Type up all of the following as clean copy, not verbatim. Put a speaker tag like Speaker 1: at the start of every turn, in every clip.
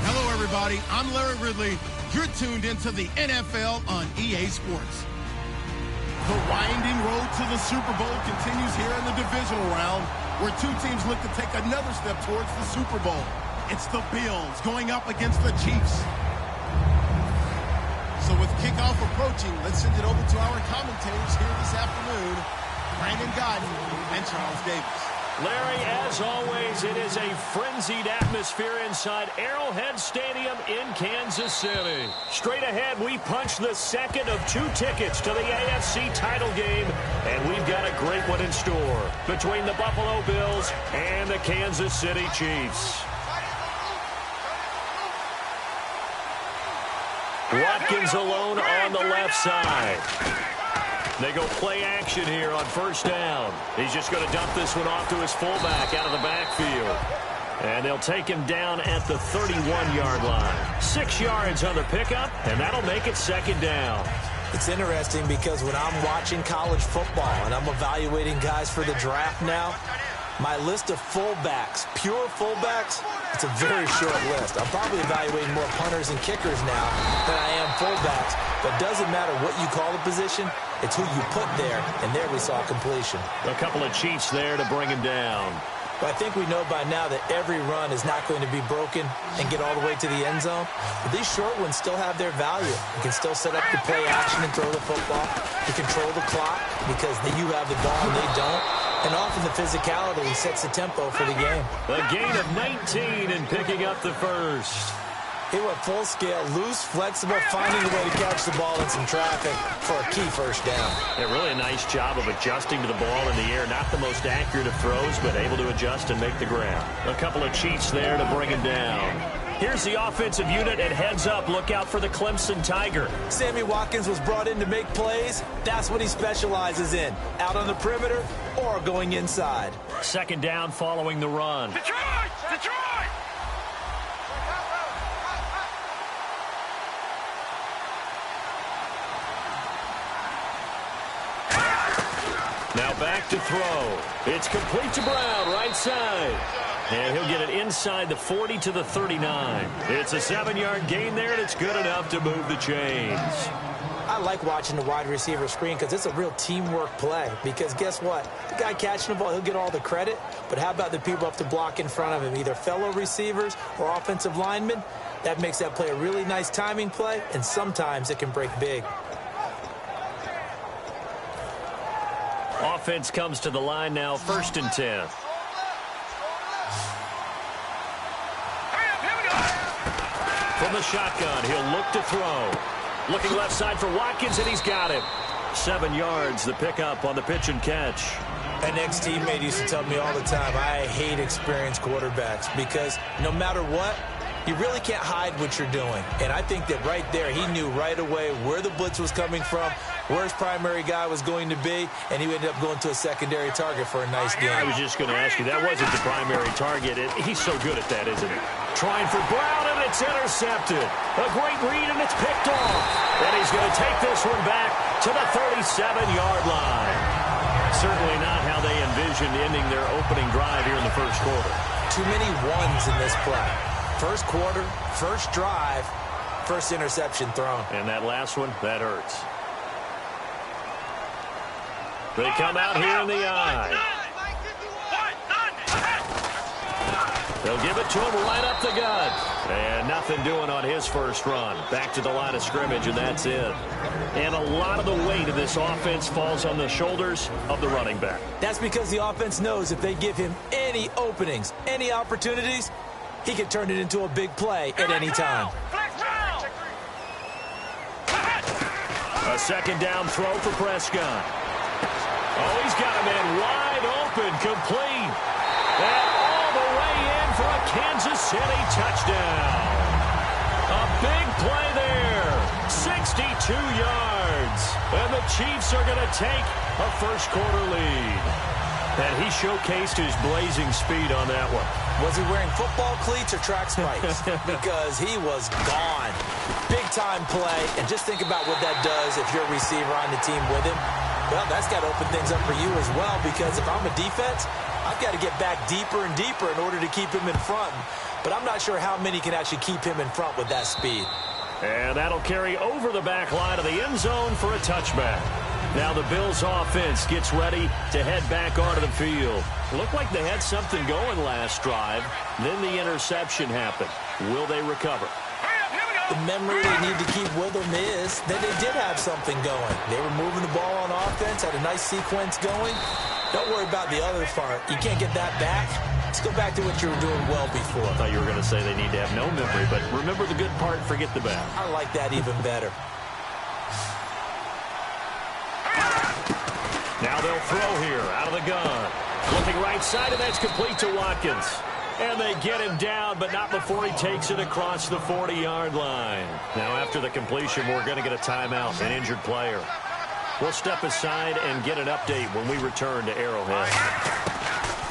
Speaker 1: Hello, everybody. I'm Larry Ridley. You're tuned into the NFL on EA Sports. The winding road to the Super Bowl continues here in the divisional round, where two teams look to take another step towards the Super Bowl. It's the Bills going up against the Chiefs. So with kickoff approaching, let's send it over to our commentators here this afternoon, Brandon Godden and Charles Davis.
Speaker 2: Larry, as always, it is a frenzied atmosphere inside Arrowhead Stadium in Kansas City. Straight ahead, we punch the second of two tickets to the AFC title game, and we've got a great one in store between the Buffalo Bills and the Kansas City Chiefs. Watkins alone on the left side. They go play action here on first down. He's just going to dump this one off to his fullback out of the backfield. And they'll take him down at the 31-yard line. 6 yards on the pickup, and that'll make it second down.
Speaker 3: It's interesting because when I'm watching college football and I'm evaluating guys for the draft now, my list of fullbacks, pure fullbacks, it's a very short list. I'm probably evaluating more punters and kickers now than I am fullbacks. But it doesn't matter what you call the position, it's who you put there, and there we saw completion.
Speaker 2: A couple of Chiefs there to bring him down.
Speaker 3: But I think we know by now that every run is not going to be broken and get all the way to the end zone. But these short ones still have their value. You can still set up the play action and throw the football. You control the clock because you have the ball and they don't. And often the physicality sets the tempo for the game.
Speaker 2: A gain of 19 and picking up the first.
Speaker 3: He went full scale, loose, flexible, finding a way to catch the ball in some traffic for a key first down.
Speaker 2: Yeah, really a nice job of adjusting to the ball in the air. Not the most accurate of throws, but able to adjust and make the grab. A couple of Chiefs there to bring him down. Here's the offensive unit, and heads up, look out for the Clemson Tiger.
Speaker 3: Sammy Watkins was brought in to make plays. That's what he specializes in, out on the perimeter or going inside.
Speaker 2: Second down following the run.
Speaker 4: Detroit! Detroit!
Speaker 2: Now back to throw. It's complete to Brown, right side. And he'll get it inside the 40 to the 39. It's a 7-yard gain there, and it's good enough to move the chains.
Speaker 3: I like watching the wide receiver screen because it's a real teamwork play. Because guess what? The guy catching the ball, he'll get all the credit. But how about the people up to block in front of him, either fellow receivers or offensive linemen? That makes that play a really nice timing play, and sometimes it can break big.
Speaker 2: Offense comes to the line now, 1st and 10. From the shotgun, he'll look to throw. Looking left side for Watkins, and he's got it. 7 yards, the pickup on the pitch and catch.
Speaker 3: An ex-teammate used to tell me all the time, I hate experienced quarterbacks because no matter what, you really can't hide what you're doing. And I think that right there, he knew right away where the blitz was coming from, where his primary guy was going to be, and he ended up going to a secondary target for a nice game.
Speaker 2: I was just going to ask you, that wasn't the primary target. He's so good at that, isn't he? Trying for Brown, and it's intercepted. A great read, and it's picked off. And he's going to take this one back to the 37-yard line. Certainly not how they envisioned ending their opening drive here in the first quarter.
Speaker 3: Too many ones in this play. First quarter, first drive, first interception thrown.
Speaker 2: And that last one, that hurts. They come out here in the eye. They'll give it to him right up the gut. And nothing doing on his first run. Back to the line of scrimmage, and that's it. And a lot of the weight of this offense falls on the shoulders of the running back.
Speaker 3: That's because the offense knows if they give him any openings, any opportunities, he can turn it into a big play at any time.
Speaker 2: A second down throw for Prescott. Oh, he's got a man wide open, complete. And all the way in for a Kansas City touchdown. A big play there. 62 yards. And the Chiefs are going to take a first-quarter lead. And he showcased his blazing speed on that one.
Speaker 3: Was he wearing football cleats or track spikes? Because he was gone. Big-time play. And just think about what that does if you're a receiver on the team with him. Well, that's got to open things up for you as well, because if I'm a defense, I've got to get back deeper and deeper in order to keep him in front. But I'm not sure how many can actually keep him in front with that speed.
Speaker 2: And that'll carry over the back line of the end zone for a touchback. Now the Bills offense gets ready to head back onto the field. Looked like they had something going last drive. Then the interception happened. Will they recover?
Speaker 3: The memory they need to keep with them is that they did have something going. They were moving the ball on offense, had a nice sequence going. Don't worry about the other part. You can't get that back. Let's go back to what you were doing well before.
Speaker 2: I thought you were going to say they need to have no memory, but remember the good part, forget the bad.
Speaker 3: I like that even better.
Speaker 2: Now they'll throw here out of the gun. Looking right side, and that's complete to Watkins. And they get him down, but not before he takes it across the 40-yard line. Now after the completion, we're going to get a timeout, an injured player. We'll step aside and get an update when we return to Arrowhead.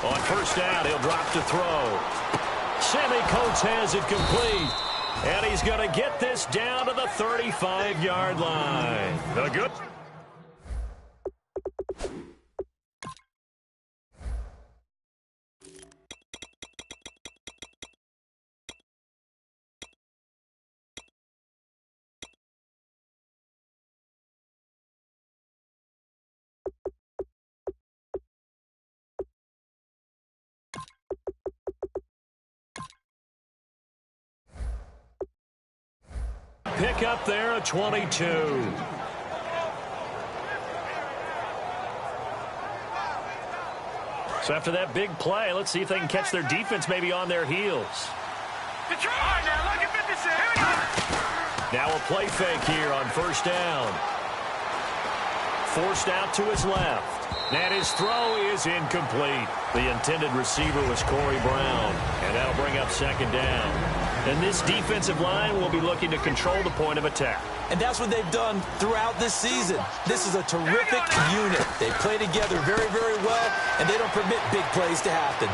Speaker 2: On first down, he'll drop to throw. Sammy Coates has it complete. And he's going to get this down to the 35-yard line. The good. Pick up there at 22. So after that big play, let's see if they can catch their defense maybe on their heels. Now a play fake here on first down. Forced out to his left. And his throw is incomplete. The intended receiver was Corey Brown. And that'll bring up second down. And this defensive line will be looking to control the point of attack.
Speaker 3: And that's what they've done throughout this season. This is a terrific unit. They play together very, very well, and they don't permit big plays to happen.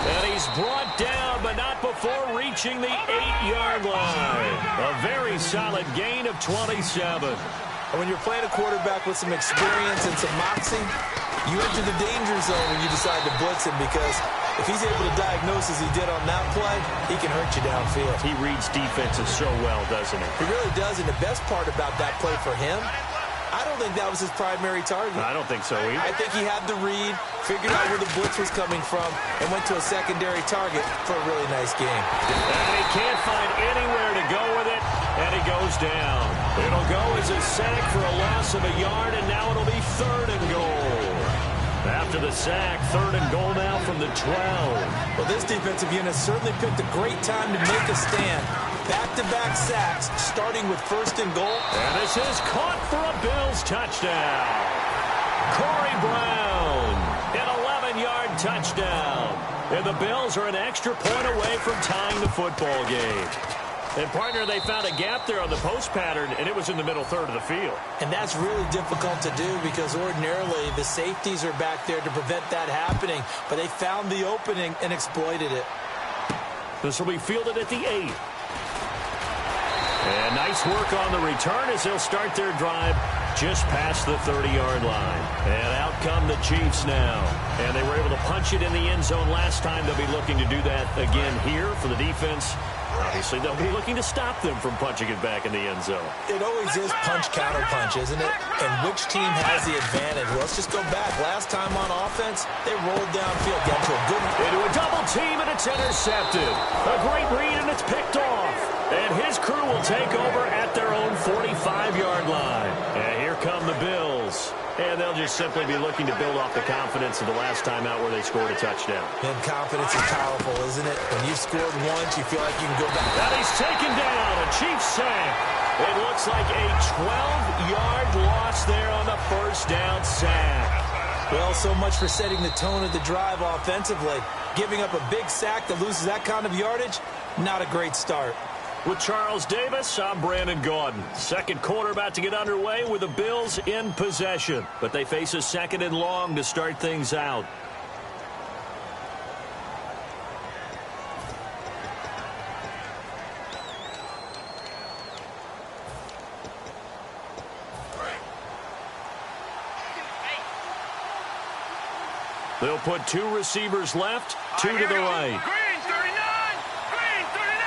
Speaker 2: And he's brought down, but not before reaching the 8-yard line. A very solid gain of 27.
Speaker 3: And when you're playing a quarterback with some experience and some moxie, you enter the danger zone when you decide to blitz him, because if he's able to diagnose as he did on that play, he can hurt you downfield.
Speaker 2: He reads defenses so well, doesn't he?
Speaker 3: He really does, and the best part about that play for him, I don't think that was his primary target.
Speaker 2: I don't think so either.
Speaker 3: I think he had the read, figured out where the blitz was coming from, and went to a secondary target for a really nice game.
Speaker 2: And he can't find anywhere to go with it, and he goes down. It'll go as a sack for a loss of a yard, and now it'll be 3rd and goal. After the sack, 3rd and goal now from the 12.
Speaker 3: Well, this defensive unit certainly picked a great time to make a stand. Back-to-back sacks, starting with 1st and goal.
Speaker 2: And this is caught for a Bills touchdown. Corey Brown, an 11-yard touchdown. And the Bills are an extra point away from tying the football game. And, partner, they found a gap there on the post pattern, and it was in the middle third of the field.
Speaker 3: And that's really difficult to do, because ordinarily the safeties are back there to prevent that happening. But they found the opening and exploited it.
Speaker 2: This will be fielded at the 8. And nice work on the return as they'll start their drive just past the 30-yard line. And out come the Chiefs now. And they were able to punch it in the end zone last time. They'll be looking to do that again here for the defense. Obviously, they'll be looking to stop them from punching it back in the end zone.
Speaker 3: It always is punch-counter-punch, isn't it? And which team has the advantage? Well, let's just go back. Last time on offense, they rolled downfield, got to a good...
Speaker 2: Into a double team, and it's intercepted. A great read, and it's picked off. And his crew will take over at their own 45-yard line. And here come the Bills. And they'll just simply be looking to build off the confidence of the last time out where they scored a touchdown.
Speaker 3: And confidence is powerful, isn't it? When you've scored once, you feel like you can go back.
Speaker 2: And he's taken down. A Chiefs sack. It looks like a 12-yard loss there on the first down sack.
Speaker 3: Well, so much for setting the tone of the drive offensively. Giving up a big sack that loses that kind of yardage, not a great start.
Speaker 2: With Charles Davis, I'm Brandon Gaudin. Second quarter about to get underway with the Bills in possession. But they face a 2nd and long to start things out. They'll put 2 receivers left, 2 to the right.
Speaker 4: Green 39! Green 39!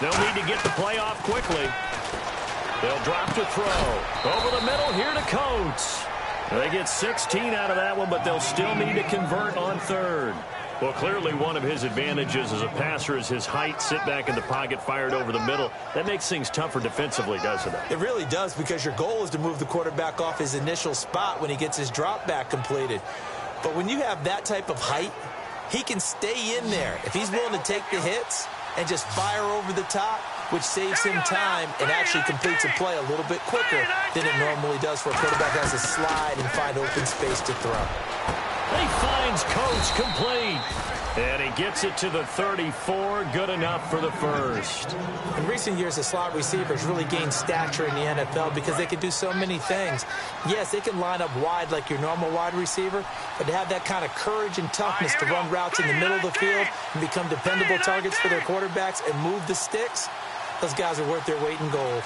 Speaker 2: They'll need to get the play off quickly. They'll drop to throw. Over the middle, here to Coates. They get 16 out of that one, but they'll still need to convert on third. Well, clearly one of his advantages as a passer is his height, sit back in the pocket, fired over the middle. That makes things tougher defensively, doesn't it?
Speaker 3: It really does, because your goal is to move the quarterback off his initial spot when he gets his drop back completed. But when you have that type of height, he can stay in there. If he's willing to take the hits and just fire over the top, which saves him time and actually completes a play a little bit quicker than it normally does for a quarterback that has to slide and find open space to throw.
Speaker 2: He finds Coates complete. And he gets it to the 34. Good enough for the first.
Speaker 3: In recent years, the slot receivers really gained stature in the NFL because they can do so many things. Yes, they can line up wide like your normal wide receiver, but to have that kind of courage and toughness to run routes in the middle of the field and become dependable targets for their quarterbacks and move the sticks, those guys are worth their weight in gold.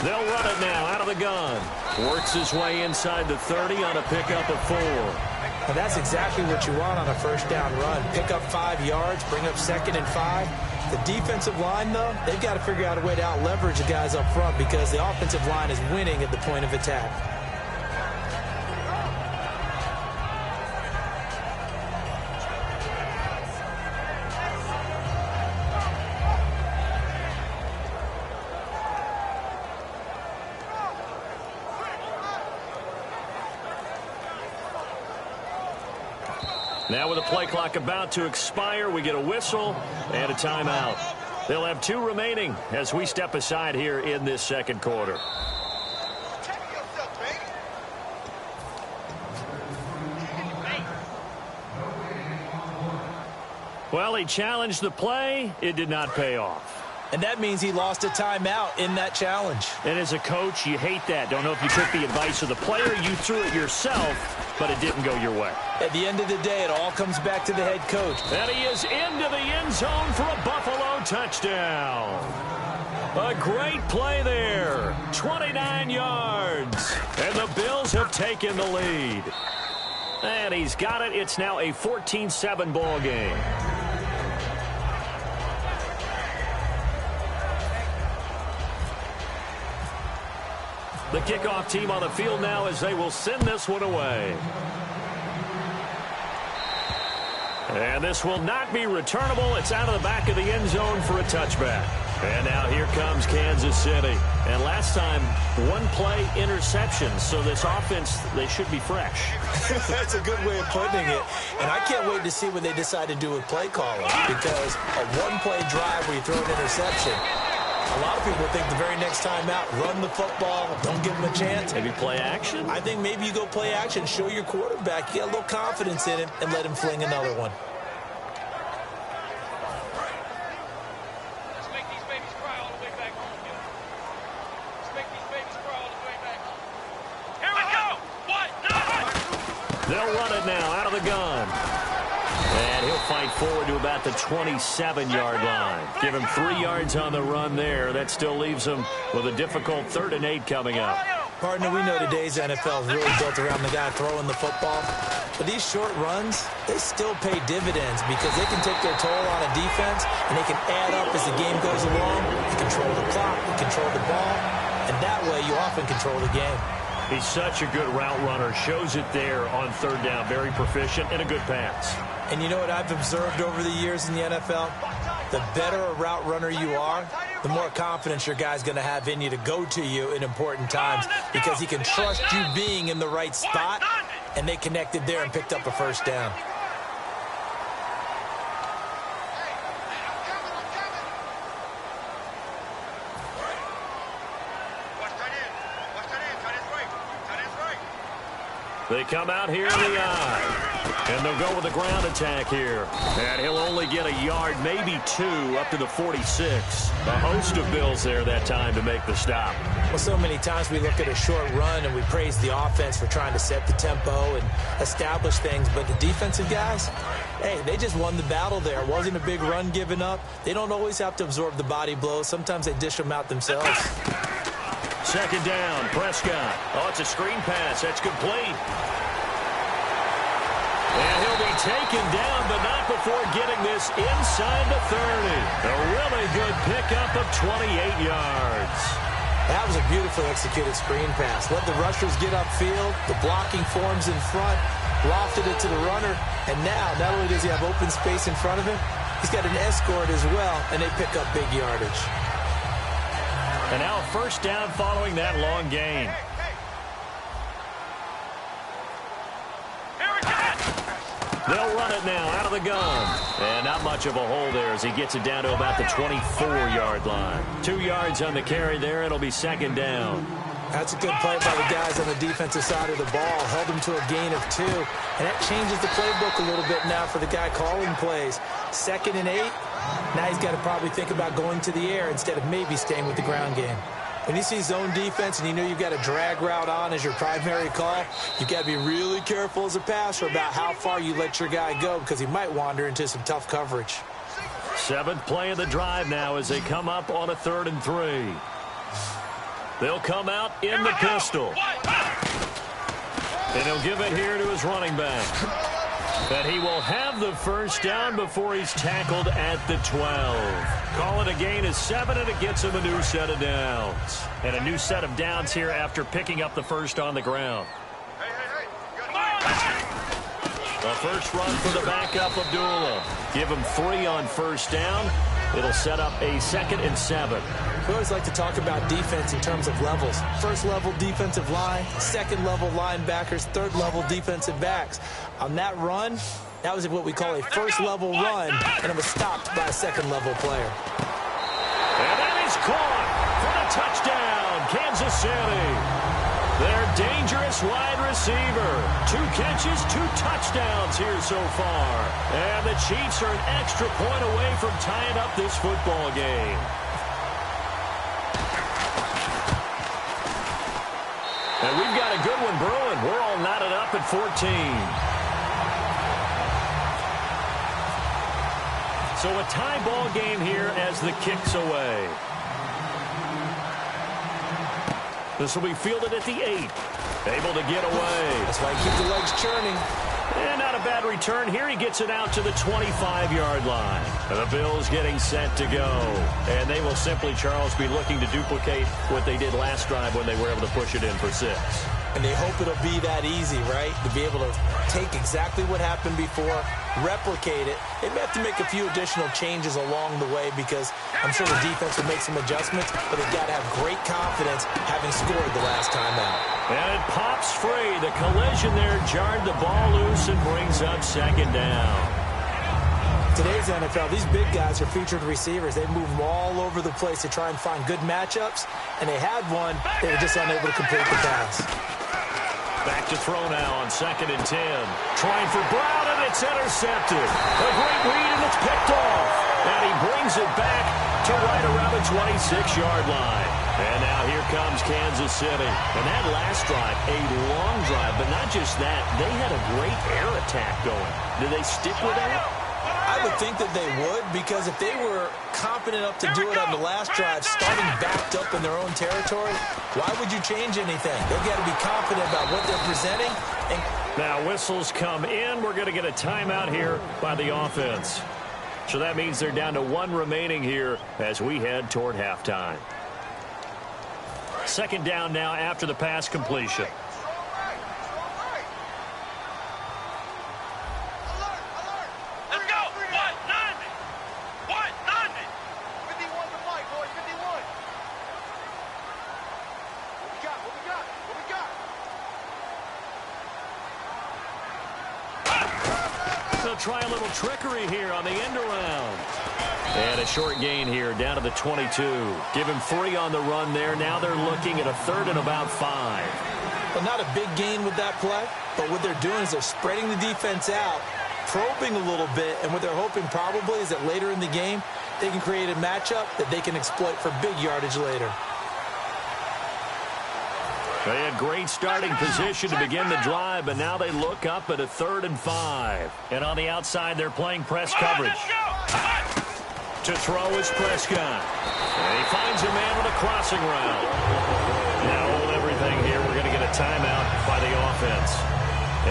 Speaker 2: They'll run it now out of the gun. Works his way inside the 30 on a pickup of 4.
Speaker 3: Now that's exactly what you want on a first down run. Pick up 5 yards, bring up 2nd and 5. The defensive line, though, they've got to figure out a way to out-leverage the guys up front because the offensive line is winning at the point of attack.
Speaker 2: Now with the play clock about to expire, we get a whistle and a timeout. They'll have 2 remaining as we step aside here in this second quarter. Well, he challenged the play. It did not pay off.
Speaker 3: And that means he lost a timeout in that challenge.
Speaker 2: And as a coach, you hate that. Don't know if you took the advice of the player. You threw it yourself, but it didn't go your way.
Speaker 3: At the end of the day, it all comes back to the head coach.
Speaker 2: And he is into the end zone for a Buffalo touchdown. A great play there. 29 yards. And the Bills have taken the lead. And he's got it. It's now a 14-7 ball game. The kickoff team on the field now as they will send this one away. And this will not be returnable. It's out of the back of the end zone for a touchback. And now here comes Kansas City. And last time, 1 play interception. So this offense, they should be fresh.
Speaker 3: That's a good way of putting it. And I can't wait to see what they decide to do with play calling. Because a 1-play drive where you throw an interception, a lot of people think the very next time out, run the football, don't give him a chance.
Speaker 2: Maybe play action?
Speaker 3: I think maybe you go play action, show your quarterback, get a little confidence in him, and let him fling another one.
Speaker 4: Let's make these babies cry all the way back home, yo. Let's make these babies cry all the way back home. Here we go! What?
Speaker 2: They'll run it now out of the gun. And he'll fight forward to about the 27-yard line. Give him 3 yards on the run there. That still leaves him with a difficult 3rd and 8 coming up.
Speaker 3: Partner, we know today's NFL is really built around the guy throwing the football. But these short runs, they still pay dividends because they can take their toll on a defense and they can add up as the game goes along. You control the clock, you control the ball, and that way you often control the game.
Speaker 2: He's such a good route runner. Shows it there on 3rd down. Very proficient and a good pass.
Speaker 3: And you know what I've observed over the years in the NFL? The better a route runner you are, the more confidence your guy's going to have in you to go to you in important times because he can trust you being in the right spot, and they connected there and picked up a first down.
Speaker 2: They come out here in the eye. And they'll go with a ground attack here. And he'll only get a yard, maybe 2, up to the 46. A host of Bills there that time to make the stop.
Speaker 3: Well, so many times we look at a short run and we praise the offense for trying to set the tempo and establish things. But the defensive guys, hey, they just won the battle there. It wasn't a big run given up. They don't always have to absorb the body blows. Sometimes they dish them out themselves.
Speaker 2: Second down, Prescott. Oh, it's a screen pass. That's complete. And he'll be taken down, but not before getting this inside the 30. A really good pickup of 28 yards.
Speaker 3: That was a beautifully executed screen pass. Let the rushers get upfield. The blocking forms in front. Lofted it to the runner. And now, not only does he have open space in front of him, he's got an escort as well, and they pick up big yardage.
Speaker 2: And now a first down following that long gain. They'll run it now out of the gun. And not much of a hole there as he gets it down to about the 24-yard line. 2 yards on the carry there. It'll be second down.
Speaker 3: That's a good play by the guys on the defensive side of the ball. Held him to a gain of 2. And that changes the playbook a little bit now for the guy calling plays. 2nd and 8. Now he's got to probably think about going to the air instead of maybe staying with the ground game. When you see zone defense and you know you've got a drag route on as your primary call, you've got to be really careful as a passer about how far you let your guy go because he might wander into some tough coverage.
Speaker 2: 7th play of the drive now as they come up on a 3rd and 3. They'll come out in the pistol. And he'll give it here to his running back. And he will have the first down before he's tackled at the 12. Call it a gain of 7, and it gets him a new set of downs. And a new set of downs here after picking up the first on the ground. The first run for the backup, Abdullah. Give him 3 on first down. It'll set up a 2nd and 7.
Speaker 3: We always like to talk about defense in terms of levels. First level defensive line, second level linebackers, third level defensive backs. On that run, that was what we call a first level run, and it was stopped by a second level player.
Speaker 2: And that is caught for the touchdown, Kansas City. Their dangerous wide receiver. 2 catches, 2 touchdowns here so far. And the Chiefs are an extra point away from tying up this football game. And we've got a good one brewing. We're all knotted up at 14. So a tie ball game here as the kick's away. This will be fielded at the 8. Able to get away.
Speaker 3: That's why you keep the legs churning.
Speaker 2: And not a bad return here. He gets it out to the 25-yard line. And the Bills getting set to go. And they will simply, Charles, be looking to duplicate what they did last drive when they were able to push it in for 6.
Speaker 3: And they hope it'll be that easy, right? To be able to take exactly what happened before, replicate it. They may have to make a few additional changes along the way because I'm sure the defense will make some adjustments, but they've got to have great confidence having scored the last time out.
Speaker 2: And it pops free. The collision there jarred the ball loose and brings up second down.
Speaker 3: Today's NFL, these big guys are featured receivers. They move them all over the place to try and find good matchups, and they had one. They were just unable to complete the pass.
Speaker 2: Back to throw now on 2nd and 10. Trying for Brown, and it's intercepted. A great read, and it's picked off. And he brings it back to right around the 26-yard line. And now here comes Kansas City. And that last drive, a long drive, but not just that. They had a great air attack going. Did they stick with that?
Speaker 3: I would think that they would, because if they were confident enough to do it on the last drive, starting backed up in their own territory, why would you change anything? They've got to be confident about what they're presenting. And
Speaker 2: now whistles come in. We're going to get a timeout here by the offense. So that means they're down to 1 remaining here as we head toward halftime. Second down now after the pass completion. they'll try a little trickery here on the end around. And a short gain here down to the 22. Give him 3 on the run there. Now they're looking at a 3rd and about 5.
Speaker 3: Well, not a big gain with that play, but what they're doing is they're spreading the defense out, probing a little bit, and what they're hoping probably is that later in the game, they can create a matchup that they can exploit for big yardage later.
Speaker 2: They had great starting position to begin the drive, but now they look up at a 3rd and 5. And on the outside, they're playing press coverage. To throw is Prescott. And he finds a man with a crossing route. Now hold everything here. We're going to get a timeout by the offense.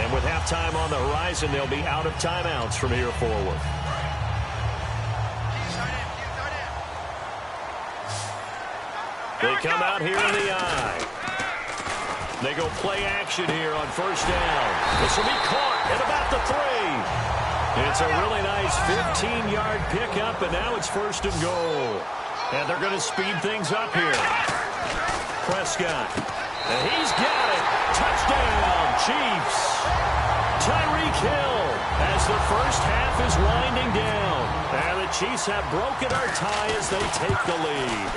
Speaker 2: And with halftime on the horizon, they'll be out of timeouts from here forward. They come out here in the eye. They go play action here on 1st down. This will be caught at about the 3. It's a really nice 15-yard pickup, and now it's 1st and goal. And they're going to speed things up here. Prescott. And he's got it. Touchdown, Chiefs. Tyreek Hill as the first half is winding down. And the Chiefs have broken our tie as they take the lead.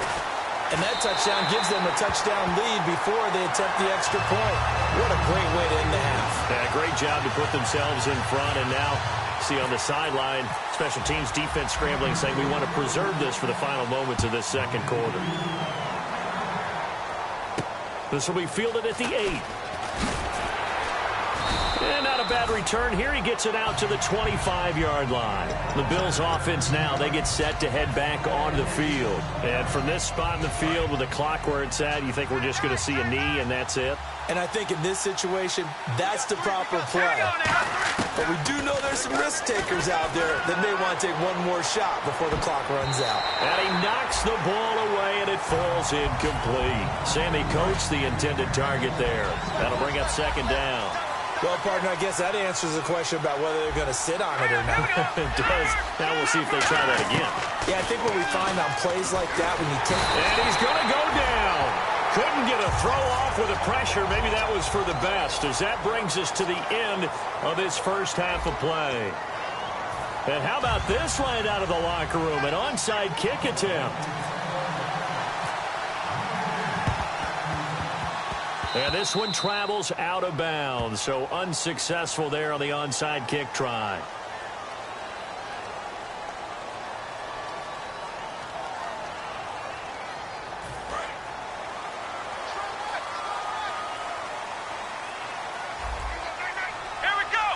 Speaker 3: And that touchdown gives them a touchdown lead before they attempt the extra point. What a great way to end the half.
Speaker 2: Yeah, great job to put themselves in front. And now, see on the sideline, special teams defense scrambling, saying we want to preserve this for the final moments of this 2nd quarter. This will be fielded at the 8. And not a bad return here. He gets it out to the 25-yard line. The Bills offense now, they get set to head back onto the field. And from this spot in the field with the clock where it's at, you think we're just going to see a knee and that's it?
Speaker 3: And I think in this situation, that's the proper play. But we do know there's some risk takers out there that may want to take one more shot before the clock runs out.
Speaker 2: And he knocks the ball away, and it falls incomplete. Sammy Coates, the intended target there. That'll bring up 2nd down.
Speaker 3: Well, partner, I guess that answers the question about whether they're going to sit on it or not.
Speaker 2: It does. Now we'll see if they try that again.
Speaker 3: Yeah, I think what we find on plays like that when you take...
Speaker 2: And he's going to go down. Couldn't get a throw off with the pressure. Maybe that was for the best, as that brings us to the end of this first half of play. And how about this right out of the locker room? An onside kick attempt. And this one travels out of bounds, so unsuccessful there on the onside kick try.
Speaker 4: Here we go.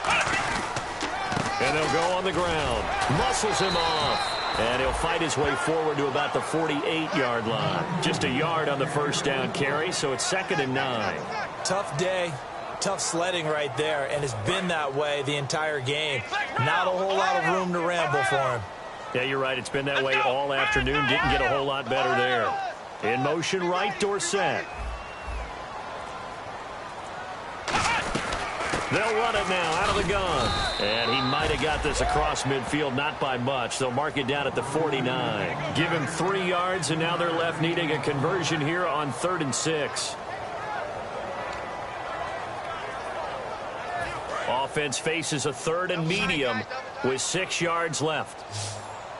Speaker 2: And they'll go on the ground. Muscles him off. And he'll fight his way forward to about the 48-yard line. Just a yard on the 1st down carry, so it's 2nd and 9.
Speaker 3: Tough day, tough sledding right there, and it's been that way the entire game. Not a whole lot of room to ramble for him.
Speaker 2: Yeah, you're right. It's been that way all afternoon. Didn't get a whole lot better there. In motion right, Dorsett. They'll run it now out of the gun. And he might have got this across midfield, not by much. They'll mark it down at the 49. Give him 3 yards, and now they're left needing a conversion here on 3rd and 6. Offense faces a 3rd and medium with 6 yards left.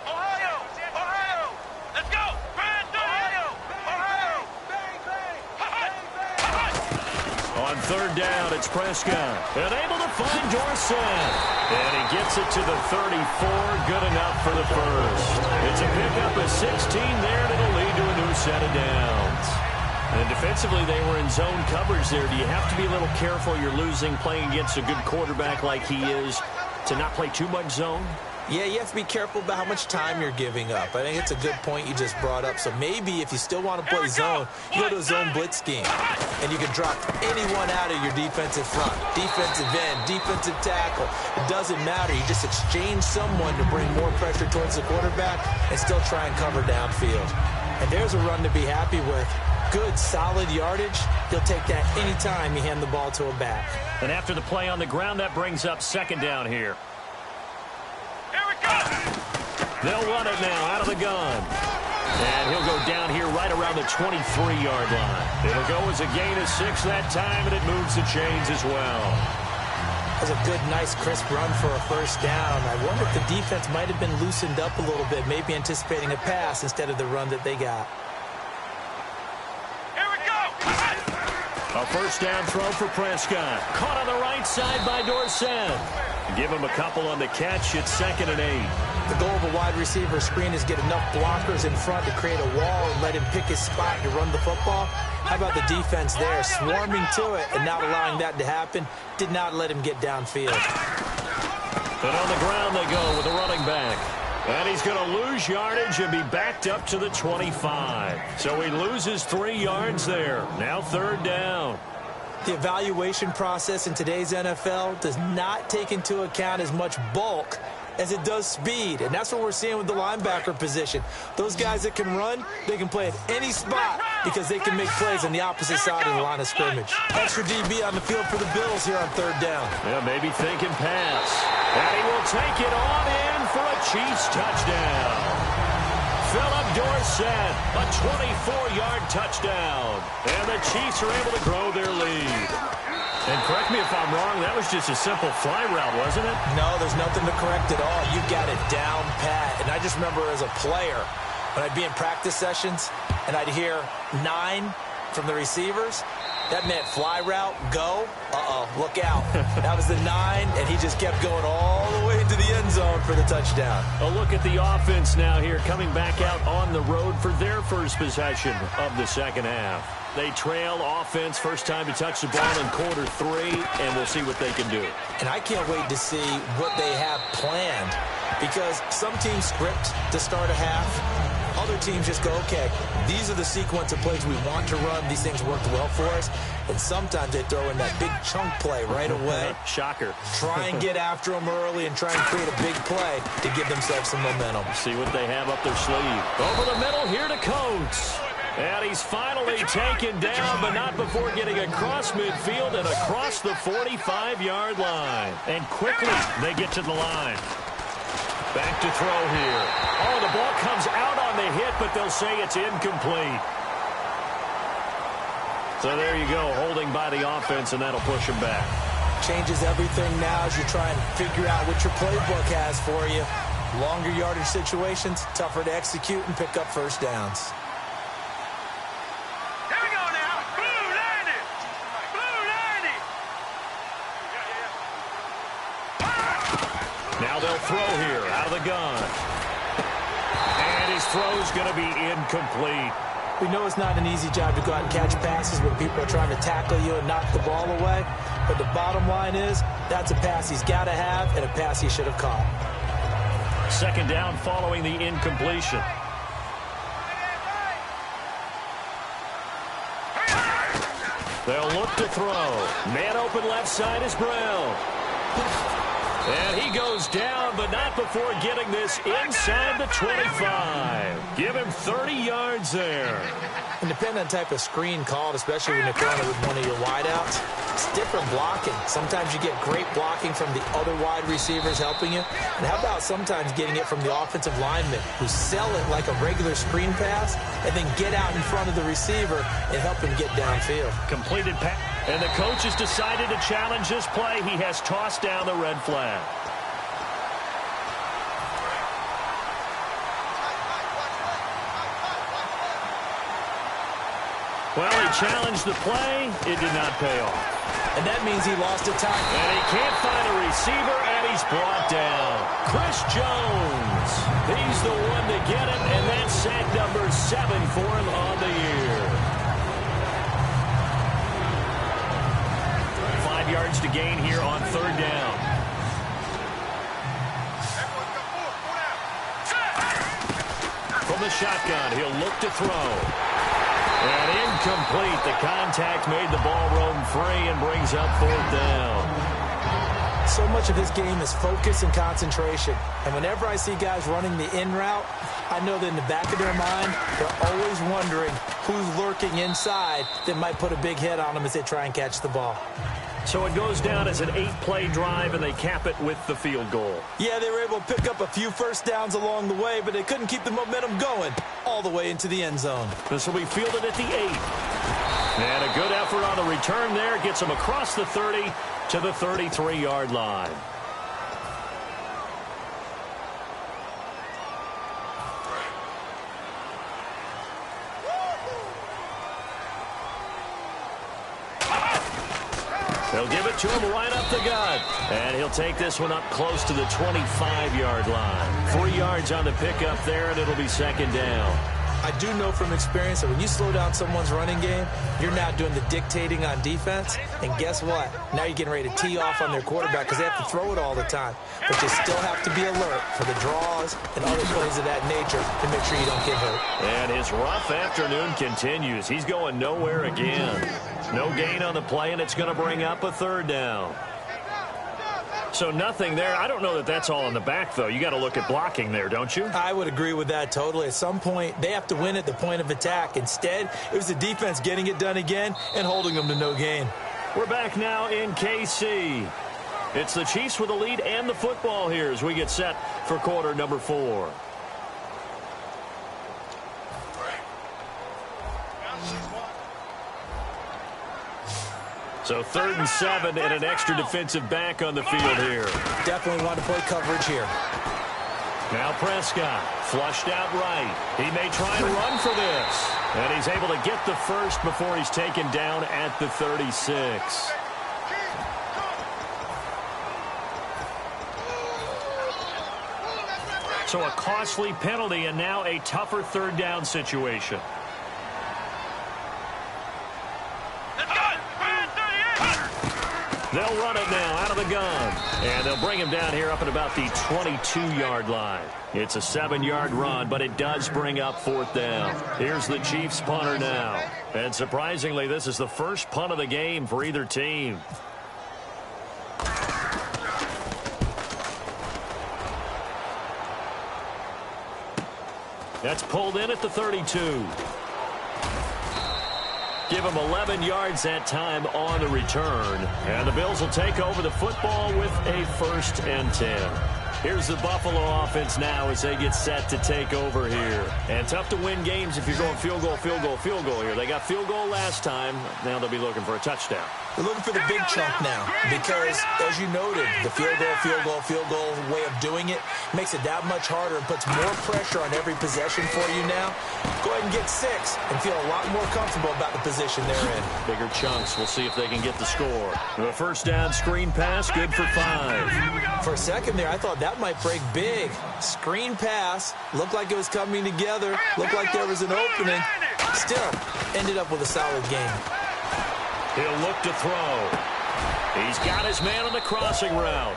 Speaker 4: Ohio! Ohio! Let's go! Ohio! Ohio!
Speaker 2: On 3rd down, it's Prescott. And able to find Dorsett. And he gets it to the 34. Good enough for the first. It's a pickup of 16 there, and it'll lead to a new set of downs. And defensively, they were in zone coverage there. Do you have to be a little careful? You're losing, playing against a good quarterback like he is, to not play too much zone?
Speaker 3: Yeah, you have to be careful about how much time you're giving up. I think it's a good point you just brought up. So maybe if you still want to play zone, you go to a zone blitz scheme. And you can drop anyone out of your defensive front. Defensive end, defensive tackle. It doesn't matter. You just exchange someone to bring more pressure towards the quarterback and still try and cover downfield. And there's a run to be happy with. Good, solid yardage. He'll take that anytime you hand the ball to a back.
Speaker 2: And after the play on the ground, that brings up 2nd down here.
Speaker 4: Here we go!
Speaker 2: They'll run it now out of the gun. And he'll go down here right around the 23-yard line. It'll go as a gain of 6 that time, and it moves the chains as well.
Speaker 3: That was a good, nice, crisp run for a first down. I wonder if the defense might have been loosened up a little bit, maybe anticipating a pass instead of the run that they got.
Speaker 4: Here we go!
Speaker 2: A first down throw for Prescott. Caught on the right side by Dorsett. Give him a couple on the catch. It's 2nd and 8.
Speaker 3: The goal of a wide receiver screen is get enough blockers in front to create a wall and let him pick his spot to run the football. How about the defense there, swarming to it and not allowing that to happen? Did not let him get downfield.
Speaker 2: And on the ground they go with the running back. And he's going to lose yardage and be backed up to the 25. So he loses 3 yards there. Now 3rd down.
Speaker 3: The evaluation process in today's NFL does not take into account as much bulk as it does speed, and that's what we're seeing with the linebacker position. Those guys that can run, they can play at any spot because they can make plays on the opposite side of the line of scrimmage. Extra DB on the field for the Bills here on 3rd down.
Speaker 2: Yeah, maybe thinking pass. And he will take it on in for a Chiefs touchdown. Philip Dorsett, a 24-yard touchdown. And the Chiefs are able to grow their lead. And correct me if I'm wrong, that was just a simple fly route, wasn't it?
Speaker 3: No, there's nothing to correct at all. You got it down pat. And I just remember as a player, when I'd be in practice sessions and I'd hear 9 from the receivers, that meant fly route, go, look out. That was the 9, and he just kept going all the way into the end zone for the touchdown.
Speaker 2: A look at the offense now here, coming back out on the road for their first possession of the 2nd half. They trail offense, first time to touch the ball in quarter 3, and we'll see what they can do.
Speaker 3: And I can't wait to see what they have planned, because some teams script to start a half. Other teams just go, okay, these are the sequence of plays we want to run. These things worked well for us. And sometimes they throw in that big chunk play right away.
Speaker 2: Shocker.
Speaker 3: Try and get after them early and try and create a big play to give themselves some momentum.
Speaker 2: See what they have up their sleeve. Over the middle here to Coates. And he's finally taken down, but not before getting across midfield and across the 45-yard line. And quickly they get to the line. Back to throw here. Oh, the ball comes out on the hit, but they'll say it's incomplete. So there you go, holding by the offense, and that'll push him back.
Speaker 3: Changes everything now as you try and figure out what your playbook has for you. Longer yardage situations, tougher to execute and pick up first downs.
Speaker 4: Here we go now. Blue 90. Blue 90.
Speaker 2: Now they'll throw here out of the gun. And his throw's going to be incomplete.
Speaker 3: We know it's not an easy job to go out and catch passes when people are trying to tackle you and knock the ball away. But the bottom line is, that's a pass he's got to have and a pass he should have caught.
Speaker 2: 2nd down following the incompletion. They'll look to throw. Man open left side is Brown. And he goes down, but not before getting this inside the 25. Give him 30 yards there.
Speaker 3: And depending on the type of screen called, especially when you're throwing it with one of your wideouts, it's different blocking. Sometimes you get great blocking from the other wide receivers helping you. And how about sometimes getting it from the offensive linemen who sell it like a regular screen pass and then get out in front of the receiver and help him get downfield.
Speaker 2: Completed pass. And the coach has decided to challenge this play. He has tossed down the red flag. Well, he challenged the play. It did not pay off.
Speaker 3: And that means he lost a tackle.
Speaker 2: And he can't find a receiver, and he's brought down. Chris Jones. He's the one to get it, and that's sack number 7 for him on the year. 5 yards to gain here on 3rd down. From the shotgun, he'll look to throw. And incomplete. The contact made the ball roam free and brings up 4th down.
Speaker 3: So much of this game is focus and concentration. And whenever I see guys running the in route, I know that in the back of their mind, they're always wondering who's lurking inside that might put a big hit on them as they try and catch the ball.
Speaker 2: So it goes down as an 8-play drive, and they cap it with the field goal.
Speaker 3: Yeah, they were able to pick up a few first downs along the way, but they couldn't keep the momentum going all the way into the end zone.
Speaker 2: This will be fielded at the 8. And a good effort on the return there. Gets him across the 30 to the 33-yard line. They'll give it to him right up the gut. And he'll take this one up close to the 25-yard line. 3 yards on the pickup there, and it'll be second down.
Speaker 3: I do know from experience that when you slow down someone's running game, you're now doing the dictating on defense. And guess what? Now you're getting ready to tee off on their quarterback because they have to throw it all the time. But you still have to be alert for the draws and other plays of that nature to make sure you don't get hurt.
Speaker 2: And his rough afternoon continues. He's going nowhere again. No gain on the play, and it's going to bring up a third down. So nothing there. I don't know that that's all in the back, though. You got to look at blocking there, don't you?
Speaker 3: I would agree with that totally. At some point, they have to win at the point of attack. Instead, it was the defense getting it done again and holding them to no gain.
Speaker 2: We're back now in KC. It's the Chiefs with the lead and the football here as we get set for quarter number 4. So 3rd and 7 and an extra defensive back on the field here.
Speaker 3: Definitely want to play coverage here.
Speaker 2: Now Prescott flushed out right. He may try and run for this. And he's able to get the first before he's taken down at the 36. So a costly penalty and now a tougher third down situation. They'll run it now out of the gun. And they'll bring him down here up at about the 22-yard line. It's a 7-yard run, but it does bring up 4th down. Here's the Chiefs punter now. And surprisingly, this is the first punt of the game for either team. That's pulled in at the 32. Give him 11 yards that time on the return. And the Bills will take over the football with a 1st and 10. Here's the Buffalo offense now as they get set to take over here. And tough to win games if you're going field goal, field goal, field goal here. They got field goal last time. Now they'll be looking for a touchdown.
Speaker 3: They're looking for the big chunk now because, as you noted, the field goal way of doing it makes it that much harder and puts more pressure on every possession for you now. Go ahead and get 6 and feel a lot more comfortable about the position they're in.
Speaker 2: Bigger chunks. We'll see if they can get the score. The first down screen pass, good for 5.
Speaker 3: For a second there, I thought that might break big. Screen pass, looked like it was coming together, looked like there was an opening. Still, ended up with a solid game.
Speaker 2: He'll look to throw. He's got his man on the crossing route.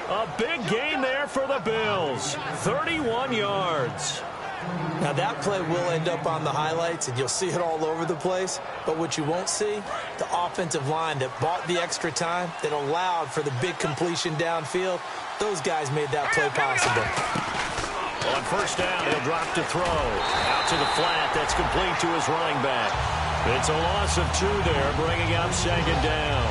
Speaker 2: A big gain there for the Bills. 31 yards.
Speaker 3: Now that play will end up on the highlights, and you'll see it all over the place. But what you won't see, the offensive line that bought the extra time, that allowed for the big completion downfield, those guys made that play possible.
Speaker 2: On first down, he'll drop to throw. Out to the flat. That's complete to his running back. It's a loss of 2 there, bringing up second down.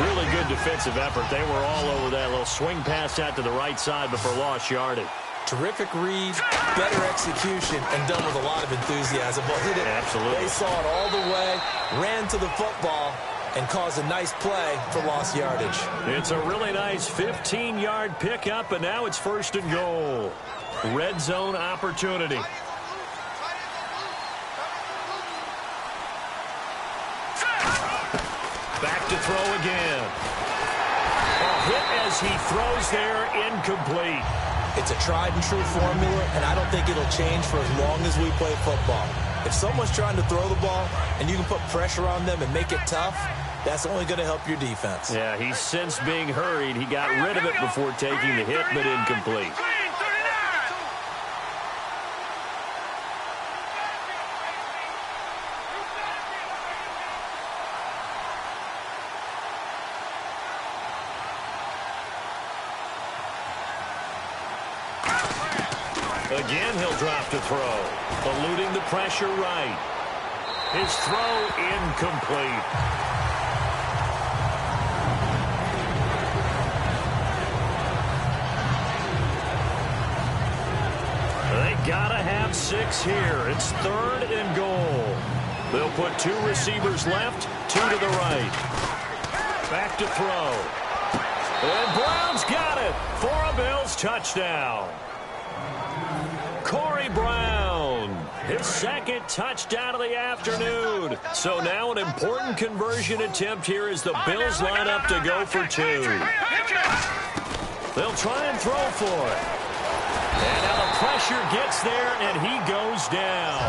Speaker 2: Really good defensive effort. They were all over that little swing pass out to the right side before lost yardage.
Speaker 3: Terrific read, better execution, and done with a lot of enthusiasm. But hit it.
Speaker 2: Absolutely.
Speaker 3: They saw it all the way, ran to the football, and caused a nice play for lost yardage.
Speaker 2: It's a really nice 15-yard pickup, and now it's 1st and goal. Red zone opportunity. Back to throw again. A hit as he throws there, incomplete.
Speaker 3: It's a tried-and-true formula, and I don't think it'll change for as long as we play football. If someone's trying to throw the ball and you can put pressure on them and make it tough, that's only going to help your defense.
Speaker 2: Yeah, he's since being hurried. He got rid of it before taking the hit, but incomplete. Again, he'll drop to throw. Eluding the pressure right. His throw incomplete. They gotta have 6 here. It's 3rd and goal. They'll put 2 receivers left, 2 to the right. Back to throw. And Brown's got it for a Bills touchdown. Corey Brown, his 2nd touchdown of the afternoon. So now an important conversion attempt here as the Bills line up to go for 2. They'll try and throw for it. And now the pressure gets there, and he goes down.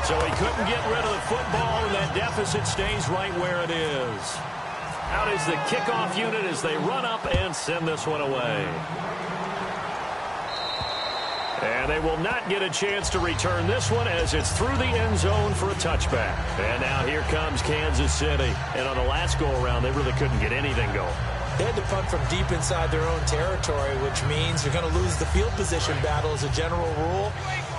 Speaker 2: So he couldn't get rid of the football, and that deficit stays right where it is. Out is the kickoff unit as they run up and send this one away. And they will not get a chance to return this one as it's through the end zone for a touchback. And now here comes Kansas City. And on the last go-around, they really couldn't get anything going.
Speaker 3: They had to punt from deep inside their own territory, which means you're going to lose the field position battle as a general rule.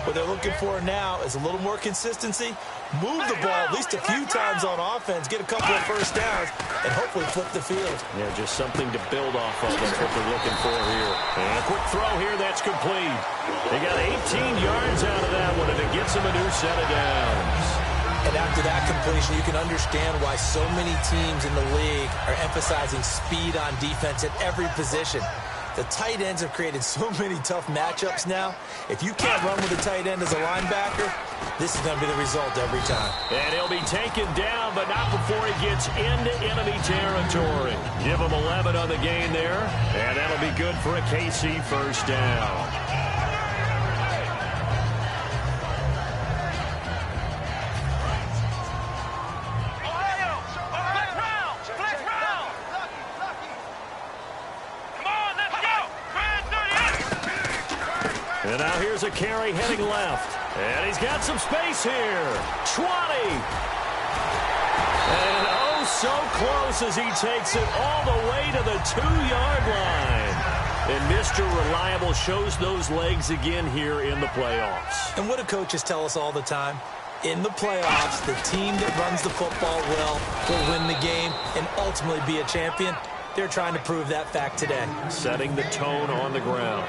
Speaker 3: What they're looking for now is a little more consistency, move the ball at least a few times on offense, get a couple of first downs, and hopefully flip the field.
Speaker 2: Yeah, just something to build off of. That's what they're looking for here. And a quick throw here, that's complete. They got 18 yards out of that one, and it gets them a new set of downs.
Speaker 3: And after that completion, you can understand why so many teams in the league are emphasizing speed on defense at every position. The tight ends have created so many tough matchups now. If you can't run with a tight end as a linebacker, this is going to be the result every time.
Speaker 2: And he'll be taken down, but not before he gets into enemy territory. Give him 11 on the gain there, and that'll be good for a KC first down. And now here's a carry heading left. And he's got some space here. 20. And oh, so close as he takes it all the way to the 2-yard line. And Mr. Reliable shows those legs again here in the playoffs.
Speaker 3: And what do coaches tell us all the time? In the playoffs, the team that runs the football well will win the game and ultimately be a champion. They're trying to prove that fact today.
Speaker 2: Setting the tone on the ground.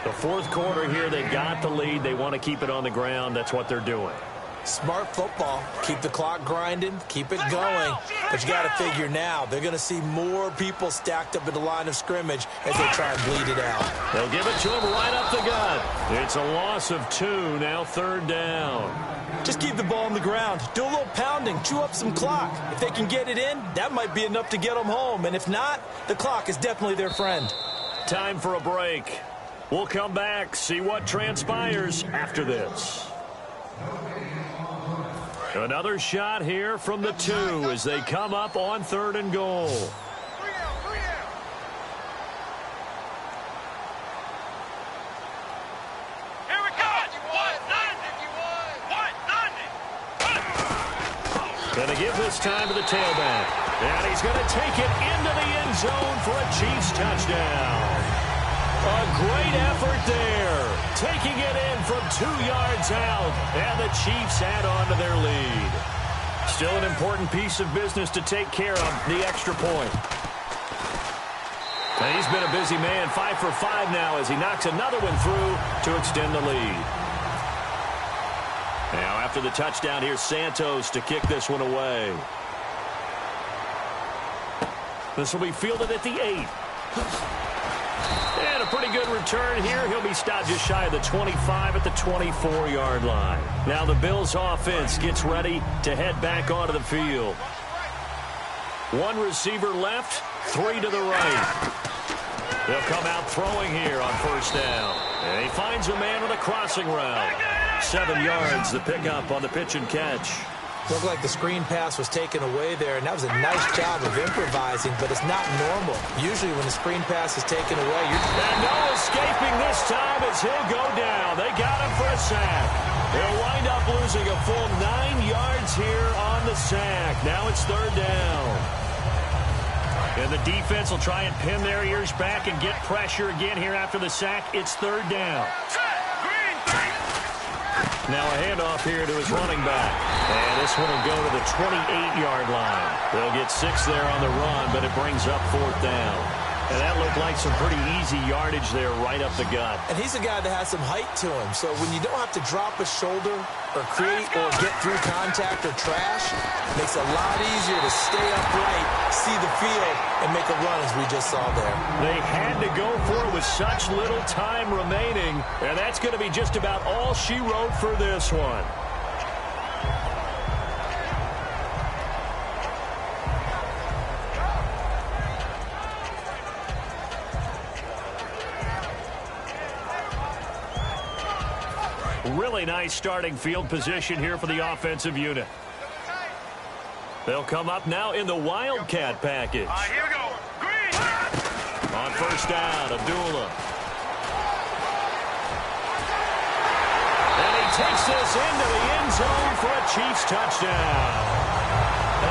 Speaker 2: The 4th quarter here, they got the lead. They want to keep it on the ground. That's what they're doing.
Speaker 3: Smart football. Keep the clock grinding. Keep it going. But you got to figure now, they're going to see more people stacked up at the line of scrimmage as they try and bleed it out.
Speaker 2: They'll give it to him right up the gut. It's a loss of 2, now 3rd down.
Speaker 3: Just keep the ball on the ground. Do a little pounding. Chew up some clock. If they can get it in, that might be enough to get them home. And if not, the clock is definitely their friend.
Speaker 2: Time for a break. We'll come back, see what transpires after this. Another shot here from the 2 as they come up on 3rd and goal.
Speaker 4: Here we go.
Speaker 2: Going to give this time to the tailback. And he's going to take it into the end zone for a Chiefs touchdown. A great effort there. Taking it in from 2 yards out. And the Chiefs add on to their lead. Still an important piece of business to take care of, the extra point. And he's been a busy man, 5 for 5 now as he knocks another one through to extend the lead. Now after the touchdown, here's Santos to kick this one away. This will be fielded at the 8. And a pretty good return here. He'll be stopped just shy of the 25 at the 24-yard line. Now the Bills offense gets ready to head back onto the field. 1 receiver left, 3 to the right. They'll come out throwing here on 1st down. And he finds a man with a crossing route. 7 yards, the pickup on the pitch and catch.
Speaker 3: Looked like the screen pass was taken away there, and that was a nice job of improvising, but it's not normal. Usually when the screen pass is taken away,
Speaker 2: And no escaping this time as he'll go down. They got him for a sack. They'll wind up losing a full 9 yards here on the sack. Now it's 3rd down. And the defense will try and pin their ears back and get pressure again here after the sack. It's 3rd down. Now a handoff here to his running back. And this one will go to the 28-yard line. They'll get 6 there on the run, but it brings up 4th down. And that looked looked like some pretty easy yardage there right up the gut.
Speaker 3: And he's a guy that has some height to him. So when you don't have to drop a shoulder or create or get through contact or trash, it makes it a lot easier to stay upright, see the field, and make a run as we just saw there.
Speaker 2: They had to go for it with such little time remaining, and that's going to be just about all she wrote for this one. Really nice starting field position here for the offensive unit. They'll come up now in the Wildcat package.
Speaker 4: Here we go. Green.
Speaker 2: On first down, Abdullah. And he takes this into the end zone for a Chiefs touchdown.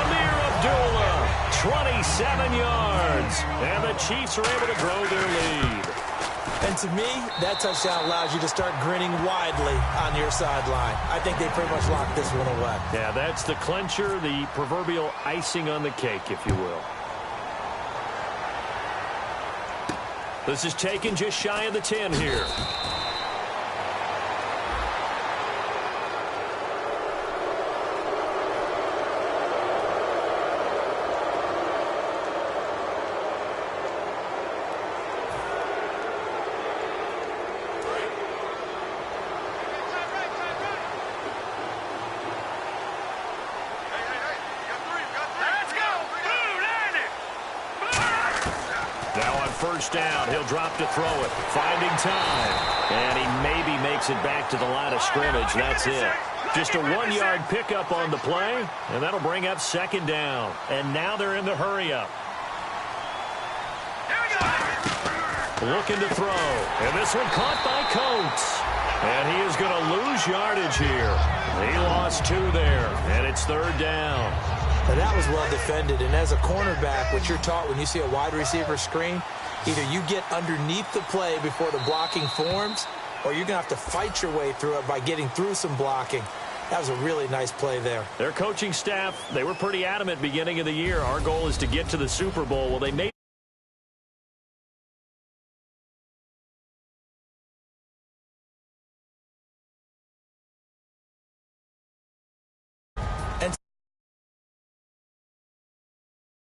Speaker 2: Amir Abdullah, 27 yards. And the Chiefs are able to grow their lead.
Speaker 3: And to me, that touchdown allows you to start grinning widely on your sideline. I think they pretty much locked this one away.
Speaker 2: Yeah, that's the clincher, the proverbial icing on the cake, if you will. This is taken just shy of the 10 here. First down, he'll drop to throw it, finding time, and he maybe makes it back to the line of scrimmage. That's it. Just a 1-yard pickup on the play, and that'll bring up second down. And now they're in the hurry-up. Looking to throw, and this one caught by Coates. And he is going to lose yardage here. He lost 2 there, and it's third down.
Speaker 3: Now that was well defended, and as a cornerback, what you're taught when you see a wide receiver screen, either you get underneath the play before the blocking forms, or you're going to have to fight your way through it by getting through some blocking. That was a really nice play there.
Speaker 2: Their coaching staff, they were pretty adamant beginning of the year. Our goal is to get to the Super Bowl. Well, they made